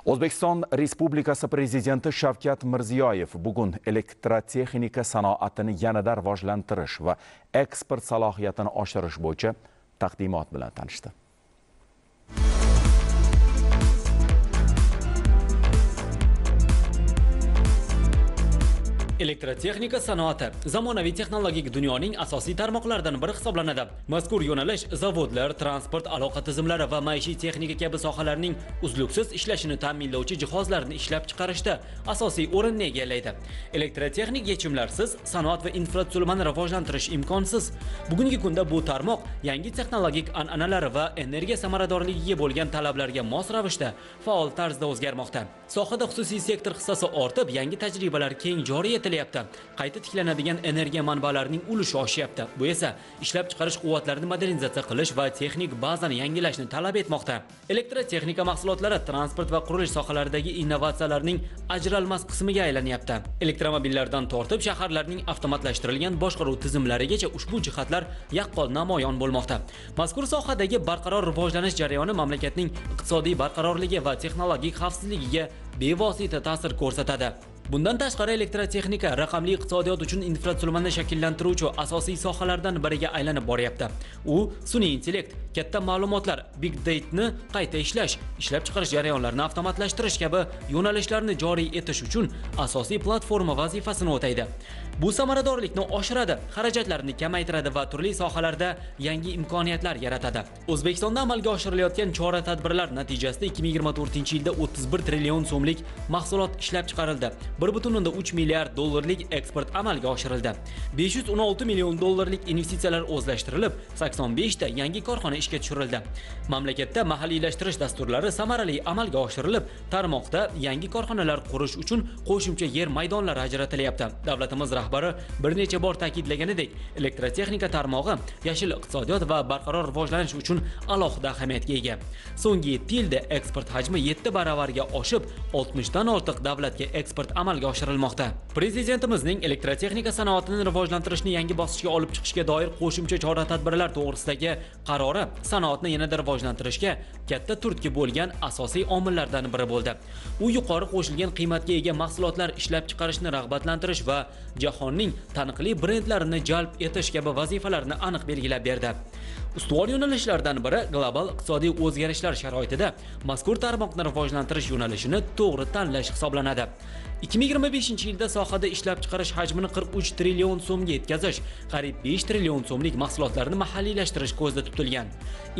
O'zbekiston Respublikasi Prezidenti Shavkat Mirziyoyev bugun elektrotexnika sanoatini yanada rivojlantirish va eksport salohiyatini oshirish bo'yicha taqdimot bilan tanishdi. Elektrotexnika sanoati zamonaviy texnologik dunyoning asosiy tarmoqlaridan biri hisoblanadi. Mazkur yo'nalish zavodlar, transport, aloqa tizimlari va maishiy texnika kabi sohalarning uzluksiz ishlashini ta'minlovchi jihozlarni ishlab chiqarishda asosiy o'rinni egallaydi. Elektrotexnik yechimlarsiz sanoat va infratuzilmani rivojlantirish imkonsiz. Bugungi kunda bu tarmoq yangi texnologik an'analar va energiya samaradorligiga bo'lgan talablarga mos ravishda faol tarzda o'zgarmoqda. Sohada xususiy sektor hissasi ortib, yangi tajribalar keng joriy etilyapti. Qayta tiklanadigan energiya manbalarining ulushi oshyapti. Bu esa ishlab chiqarish quvvatlarini modernizatsiya qilish va texnik bazani yangilashni talab etmoqda. Elektrotexnika mahsulotlari transport va qurilish sohalaridagi innovatsiyalarning ajralmas qismiga aylanyapti. Elektromobillardan tortib shaharlarning avtomatlashtirilgan boshqaruv tizimlarigacha ushbu jihatlar yaqqol namoyon bo'lmoqda. Mazkur sohadagi barqaror rivojlanish jarayoni mamlakatning iqtisodiy barqarorligi va texnologik xavfsizligiga bevosita ta'sir ko'rsatadi. Bundan tashqari elektrotexnika raqamli iqtisodiyot uchun infratuzilmani shakllantiruvchi asosiy sohalardan biriga aylanib boryapti. U sun'iy intellekt, katta ma'lumotlar, big data ni qayta ishlash, ishlab chiqarish jarayonlarini avtomatlashtirish kabi yo'nalishlarni joriy etish uchun asosiy platforma vazifasini o'taydi. Bu samaradorlikni oshiradi, xarajatlarni kamaytiradi va turli sohalarda yangi imkoniyatlar yaratadi. O'zbekistonda amalga oshirilayotgan chora-tadbirlar natijasida 2024-yilda 31 trillion so'mlik mahsulot ishlab chiqarildi. 1,3 milliard dollarlik eksport amalga oshirildi. 516 million dollarlik investitsiyalar o'zlashtirilib, 85 ta yangi korxona ishga tushirildi. Mamlakatda mahalliylashtirish dasturlari samarali amalga oshirilib, tarmoqda yangi korxonalar qurish uchun qo'shimcha yer maydonlari ajratilyapti. Davlatimiz rahbari bir necha bor ta'kidlaganidek, elektrotexnika tarmog'i yashil iqtisodiyot va barqaror rivojlanish uchun alohida ahamiyatga ega. So'nggi 7 yilda eksport hajmi 7 baravarga oshib, 60 dan ortiq davlatga eksport amalga oshirilmoqda. Prezidentimizning elektrotexnika sanoatini rivojlantirishni yangi bosqichga olib chiqishga doir qo'shimcha chora-tadbirlar to'g'risidagi qarori sanoatni yanada rivojlantirishga katta turtki bo'lgan asosiy omillardan biri bo'ldi. U yuqori qo'shilgan qiymatga ega mahsulotlar ishlab chiqarishni rag'batlantirish va jahonning taniqli brendlarini jalb etish kabi vazifalarni aniq belgilab berdi. Ustuvor yo'nalishlardan biri global iqtisodiy o'zgarishlar sharoitida mazkur tarmoqni rivojlantirish yo'nalishini to'g'ri tanlash hisoblanadi. 2025-yilda sohada ishlab chiqarish hajmini 43 trillion so'mga yetkazish, qariyb 5 trillion so'mlik mahsulotlarni mahalliylashtirish ko'zda tutilgan.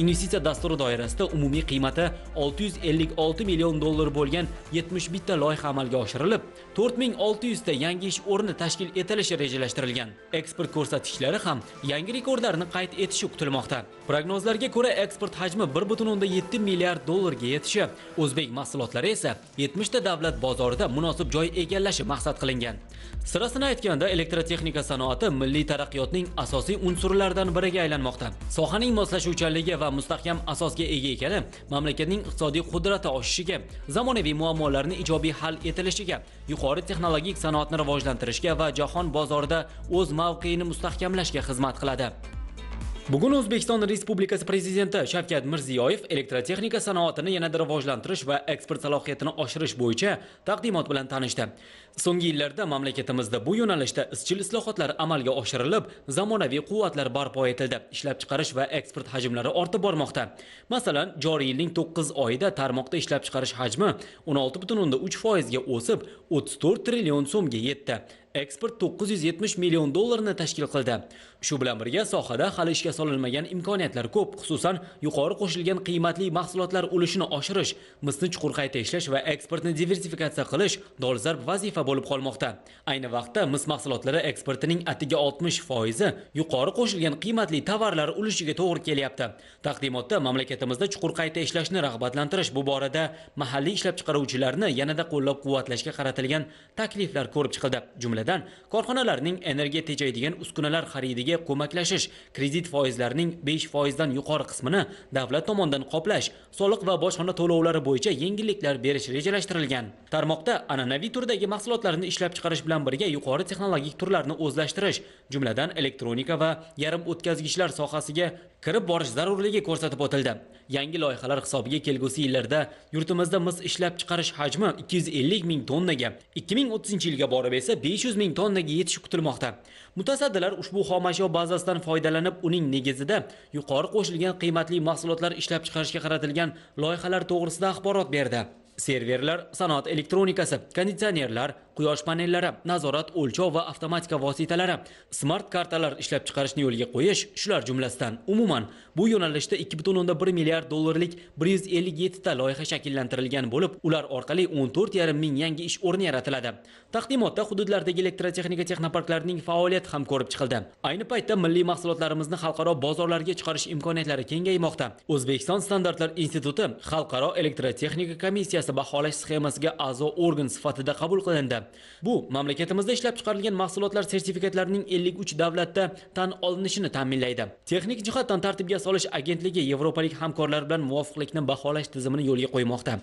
Investitsiya dasturi doirasida umumiy qiymati 656 million dollar bo'lgan 71 ta loyiha amalga oshirilib, 4600 ta yangi ish o'rni tashkil etilishi rejalashtirilgan. Eksport ko'rsatkichlari ham yangi rekordlarni qayd etishi kutilmoqda. Prognozlarga ko'ra eksport hajmi 1,7 milliard dollarga yetishi, o'zbek mahsulotlari esa 70 ta davlat bozorida munosib joy egallashi maqsad qilingan. Sirasini aytganda, elektrotexnika sanoati milliy taraqqiyotning asosiy unsurlaridan biriga aylanmoqda. Sohaning moslashuvchanligi va mustahkam asosga ega ekani mamlakatning iqtisodiy qudrati oshishiga, zamonaviy muammolarni ijobiy hal etilishiga, yuqori texnologik sanoatni rivojlantirishga va jahon bozorida o'z mavqeini mustahkamlashga xizmat qiladi. Bugun O'zbekiston Respublikasi Prezidenti Shavkat Mirziyoyev elektrotexnika sanoatini yanada rivojlantirish va eksport salohiyatini oshirish bo'yicha taqdimot bilan tanishdi. So'nggi yillarda mamlakatimizda bu yo'nalishda izchil islohotlar amalga oshirilib, zamonaviy quvvatlar barpo etildi. Ishlab chiqarish va eksport hajmlari ortib bormoqda. Masalan, joriy yilning 9 oyida tarmoqda ishlab chiqarish hajmi 16,3% ga o'sib, 34 trillion so'mga yetdi. Eksport 970 million dollarni tashkil qildi. Shu bilan birga sohada hali ishga solinmagan imkoniyatlar ko'p, xususan yuqori qo'shilgan qiymatli mahsulotlar ulushini oshirish, misni chuqur qayta ishlash va eksportni diversifikatsiya qilish dolzarb vazifa bo'lib qolmoqda. Ayni vaqtda mis mahsulotlari eksportining atigi 60% yuqori qo'shilgan qiymatli tovarlar ulushiga to'g'ri kelyapti. Taqdimotda mamlakatimizda chuqur qayta ishlashni rag'batlantirish, bu borada mahalliy ishlab chiqaruvchilarni yanada qo'llab-quvvatlashga qaratilgan takliflar ko'rib chiqildi. Jumladan, korxonalarning energiya tejaydigan uskunalar xaridiga ko'maklashish, kredit foizlarining 5% dan yuqori qismini davlat tomonidan qoplash, soliq va bojxona to'lovlari bo'yicha yengilliklar berish rejalashtirilgan. Tarmoqda an'anaviy turdagi mahsulotlarni ishlab chiqarish bilan birga yuqori texnologik turlarni o'zlashtirish, jumladan elektronika va yarim o'tkazgichlar sohasiga kirib borish zarurligi ko'rsatib o'tildi. Yangi loyihalar hisobiga kelgusi yillarda yurtimizda mis ishlab chiqarish hajmi 250 ming tonnaga, 2030-yilga borib esa 500 ming tonnaga yetishi kutilmoqda. Mutasaddilar ushbu xomashyo bazasidan foydalanib, uning negizida yuqori qo'shilgan qiymatli mahsulotlar ishlab chiqarishga qaratilgan loyihalar to'g'risida axborot berdi. Serverlar, sanoat elektronikasi, konditsionerlar, quyosh panellari, nazorat, o'lchov va avtomatika vositalari, smart kartalar ishlab chiqarishni yo'lga qo'yish shular jumlasidan. Umuman, bu yo'nalishda 2,1 milliard dollarlik 157 ta loyiha shakllantirilgan bo'lib, ular orqali 14,5 ming yangi ish o'rni yaratiladi. Taqdimotda hududlardagi elektrotexnika texnoparklarining faoliyati ham ko'rib chiqildi. Ayni paytda milliy mahsulotlarimizni xalqaro bozorlarga chiqarish imkoniyatlari kengaymoqda. O'zbekiston Standartlar instituti Xalqaro elektrotexnika komissiyasi baholash sxemasiga a'zo organ sifatida qabul qilindi. Bu mamlakatimizda ishlab chiqarilgan mahsulotlar sertifikatlarining 53 davlatda tan olinishini ta'minlaydi. Texnik jihatdan tartibga solish agentligi yevropalik hamkorlar bilan muvofiqlikni baholash tizimini yo'lga qo'ymoqda.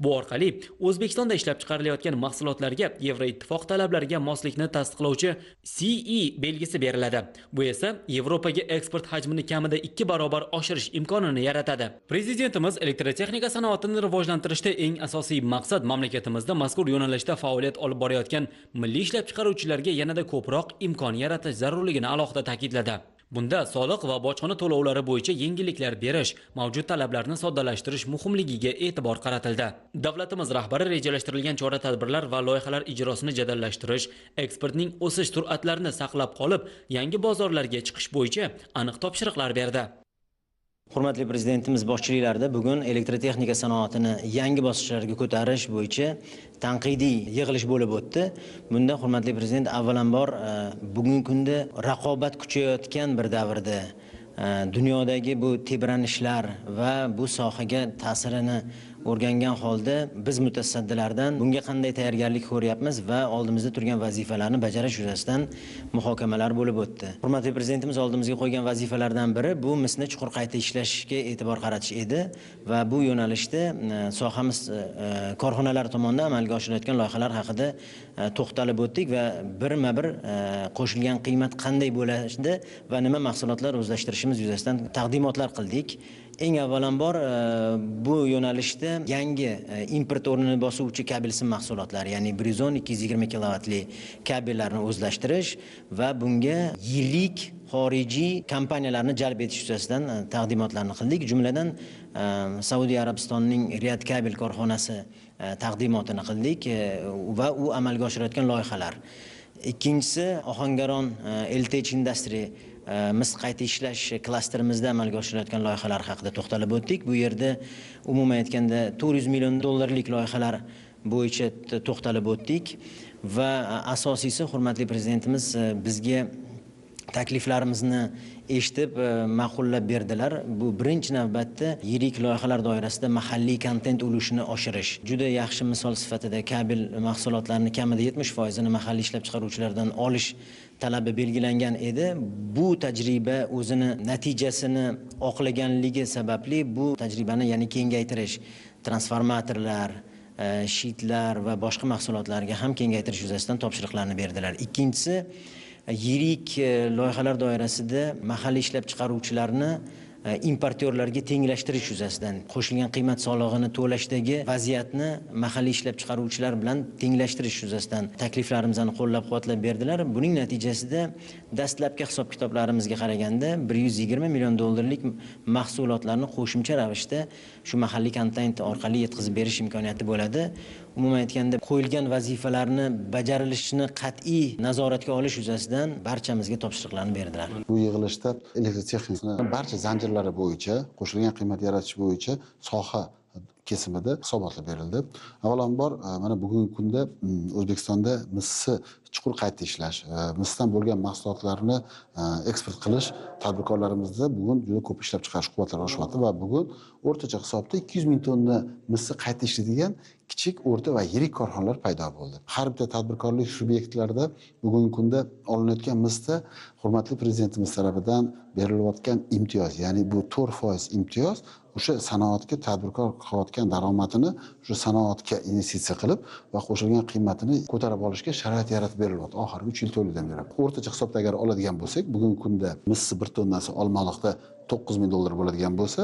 Bu orqali O'zbekistonda ishlab chiqarilayotgan mahsulotlarga Yevroittifoq talablariga moslikni tasdiqlovchi CE belgisi beriladi. Bu esa Yevropaga eksport hajmini kamida 2 barobar oshirish imkonini yaratadi. Prezidentimiz elektrotexnika sanoatini rivojlantirishda eng asosiy maqsad mamlakatimizda mazkur yo'nalishda faoliyat olib borayotgan milliy ishlab chiqaruvchilarga yanada ko'proq imkon yaratish zarurligini alohida ta'kidladi. Bunda soliq va bojxona to'lovlari bo'yicha yengilliklar berish, mavjud talablarni soddalashtirish muhimligiga e'tibor qaratildi. Davlatimiz rahbari rejalashtirilgan chora-tadbirlar va loyihalar ijrosini jadallashtirish, eksportning o'sish sur'atlarini saqlab qolib, yangi bozorlarga chiqish bo'yicha aniq topshiriqlar berdi. Hurmatli prezidentimiz boshchiliklarida bugun elektrotexnika sanoatini yangi bosqichlarga ko'tarish bo'yicha tanqidiy yig'ilish bo'lib o'tdi. Bunda hurmatli prezident avvalambor bugungi kunda raqobat kuchayotgan bir davrda dunyodagi bu tebranishlar va bu sohaga ta'sirini o'rgangan holda biz mutasaddilardan bunga qanday tayyorgarlik ko'ryapmiz va oldimizda turgan vazifalarni bajarish yuzasidan muhokamalar bo'lib o'tdi. Hurmatli prezidentimiz oldimizga qo'ygan vazifalardan biri bu misni chuqur qayta ishlashga e'tibor qaratish edi va bu yo'nalishda sohamiz korxonalar tomonidan amalga oshirilayotgan loyihalar haqida to'xtalib o'tdik va birma-bir qo'shilgan qiymat qanday bo'ladi va nima mahsulotlar o'zlashtirishimiz yuzasidan taqdimotlar qildik. Eng avvalambor bu yo'nalishda yangi import o'rnini bosuvchi kabel sim mahsulotlar, ya'ni 110-220 kilovatli kabellarni o'zlashtirish va bunga yillik xorijiy kompaniyalarni jalb etish yuzasidan taqdimotlarni qildik. Jumladan Saudiya Arabistonining Riyad kabel korxonasi taqdimotini qildik va u amalga oshirayotgan loyihalar. Ikkinchisi Ohangaron LTH Industry mis qayta ishlash klasterimizda amalga oshirilayotgan loyihalar haqida to'xtalib o'tdik. Bu yerda umuman aytganda 400 million dollarlik loyihalar bo'yicha to'xtalib o'tdik va asosiysi hurmatli prezidentimiz bizga takliflarimizni eshitib ma'qullab berdilar. Bu birinchi navbatda yirik loyihalar doirasida mahalliy kontent ulushini oshirish. Juda yaxshi misol sifatida kabel mahsulotlarini kamida 70% mahalliy ishlab chiqaruvchilardan olish talabi belgilangan edi. Bu tajriba o'zini natijasini oqlaganligi sababli bu tajribani yana kengaytirish, transformatorlar, shitlar va boshqa mahsulotlarga ham kengaytirish yuzasidan topshiriqlarni berdilar. Ikkinchisi yirik loyihalar doirasida mahalliy ishlab chiqaruvchilarni importyorlarga tenglashtirish yuzasidan qo'shilgan qiymat solig'ini to'lashdagi vaziyatni mahalliy ishlab chiqaruvchilar bilan tenglashtirish yuzasidan takliflarimizni qo'llab-quvvatlab berdilar. Buning natijasida dastlabki hisob-kitoblarimizga qaraganda 120 million dollarlik mahsulotlarni qo'shimcha ravishda shu mahalliy kontent orqali yetkazib berish imkoniyati bo'ladi. Umuman aytganda qo'yilgan vazifalarni bajarilishini qat'iy nazoratga olish yuzasidan barchamizga topshiriqlarni berdilar. Bu yig'ilishda elektrotexnika barcha zanjirlari bo'yicha qo'shilgan qiymat yaratish bo'yicha soha kesimida hisobotlar berildi. Avvalambor mana bugungi kunda O'zbekistonda misni chuqur qayta ishlash, misdan bo'lgan mahsulotlarni eksport qilish tadbirkorlarimizda bugun juda ko'p ishlab chiqarish quvvatlari oshyapti va bugun o'rtacha hisobda 200 ming tonna misni qayta ishlaydigan kichik, o'rta va yirik korxonalar paydo bo'ldi. Har bitta tadbirkorlik subyektlarida bugungi kunda olinayotgan misda hurmatli prezidentimiz tomonidan berilayotgan imtiyoz, ya'ni bu 4% imtiyoz o'sha sanoatga tadbirkor qilayotgan daromadini o'sha sanoatga investitsiya qilib va qo'shilgan qiymatini ko'tarib olishga sharoit yaratib berilyapti oxirgi 3 yil to'liqdan beri. O'rtacha hisobda agar oladigan bo'lsak, bugungi kunda missi 1 tonnasi Olmaliqda 9.000 dollar bo'ladigan bo'lsa,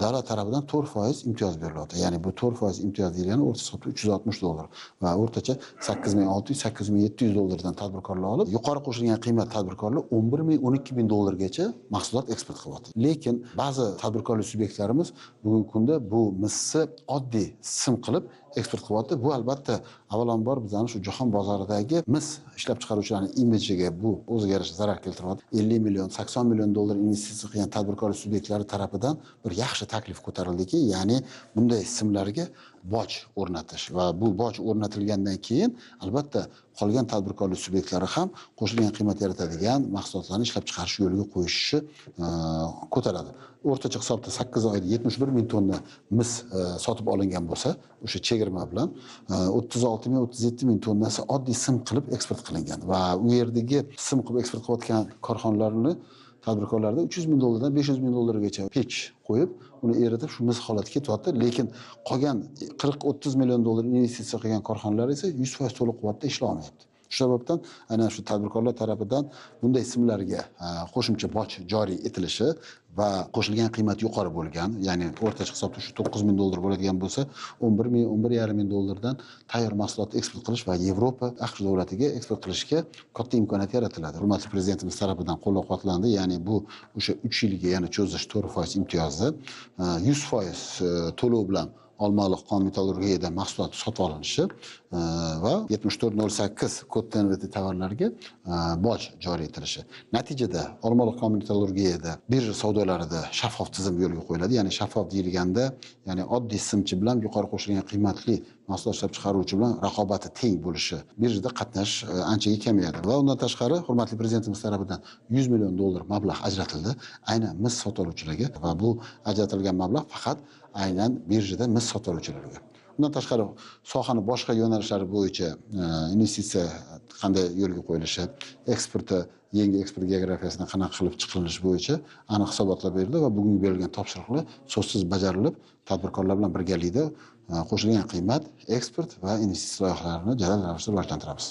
davlat tarafidan 4% imtiyoz berilyapti. Ya'ni bu 4% imtiyoz degani o'rta hisobda 360 dollar va o'rtacha 8.600-8.700 dollardan tadbirkorlar olib, yuqori qo'shilgan qiymat tadbirkorlar 11.000-12.000 dollargacha mahsulot eksport qilyapti. Lekin ba'zi tadbirkorlik subyektlarimiz bugungi kunda bu misni oddiy sim qilib eksport qilyapti. Bu albatta avvalambor bizning shu jahon bozoridagi mis ishlab chiqaruvchilarning imejiga bu o'ziga yarasha zarar keltiryapti. 50 million, 80 million dollar investitsiya qilgan tadbirkorlik subyektlari tarafidan bir yaxshi taklif ko'tarildiki, ya'ni bunday simlarga boj o'rnatish va bu boj o'rnatilgandan keyin albatta qolgan tadbirkorlik subyektlari ham qo'shilgan qiymat yaratadigan mahsulotlarni ishlab chiqarish yo'liga qo'yishni ko'taradi. O'rtacha hisobda 8 oyda 71.000 tonna mis sotib olingan bo'lsa, o'sha chegirma bilan 36.000-37.000 tonnasi oddiy sim qilib eksport qilingan va u yerdagi sim qilib eksport qilayotgan korxonalarni tadbirkorlarda 300.000 dollardan 500.000 dollargacha pech qo'yib, uni eritib shu mis holatiga ketyapti. Lekin qolgan 40-30 million dollar investitsiya qilgan korxonalar esa 100% to'liq quvvatda ishlay olmayapti. Shu sababdan aynan shu tadbirkorlar tarafidan bunday simlarga qo'shimcha boj joriy etilishi va qo'shilgan qiymat yuqori bo'lgan, ya'ni o'rtacha hisobda shu 9.000 dollar bo'ladigan bo'lsa, 11.000-11.500 dollardan tayyor mahsulot eksport qilish va Yevropa, AQSh davlatiga eksport qilishga katta imkoniyat yaratiladi. Hurmatli prezidentimiz tomonidan qo'llab-quvvatlandi. Ya'ni bu o'sha 3 yilga yana cho'zish 4% imtiyozni 100% to'lov bilan Olmaliq qon metallurgiyada mahsulot sotib olinishi va 7408 koddan tovarlarga boj joriy etilishi. Natijada Olmaliq qon metallurgiyada birja savdolarida shaffof tizim yo'lga qo'yiladi. Ya'ni shaffof deyilganda, ya'ni oddiy simchi bilan yuqori qo'shilgan qiymatli mahsulot ishlab chiqaruvchi bilan raqobati teng bo'lishi, birjada qatnash anchaga kamayadi. Va undan tashqari hurmatli prezidentimiz tomonidan 100 million dollar mablag' ajratildi aynan mis sotuvchilarga va bu ajratilgan mablag' faqat aynan birjada mis sotuvchilarga. Undan tashqari sohani boshqa yo'nalishlari bo'yicha investitsiya qanday yo'lga qo'yilishi, eksporti, yangi eksport geografiyasini qanaqa qilib chiqarilishi bo'yicha aniq hisobotlar berildi va bugungi berilgan topshiriqlar so'zsiz bajarilib, tadbirkorlar bilan birgalikda qo'shilgan qiymat, eksport va investitsiya loyihalarini jadal ravishda rivojlantiramiz.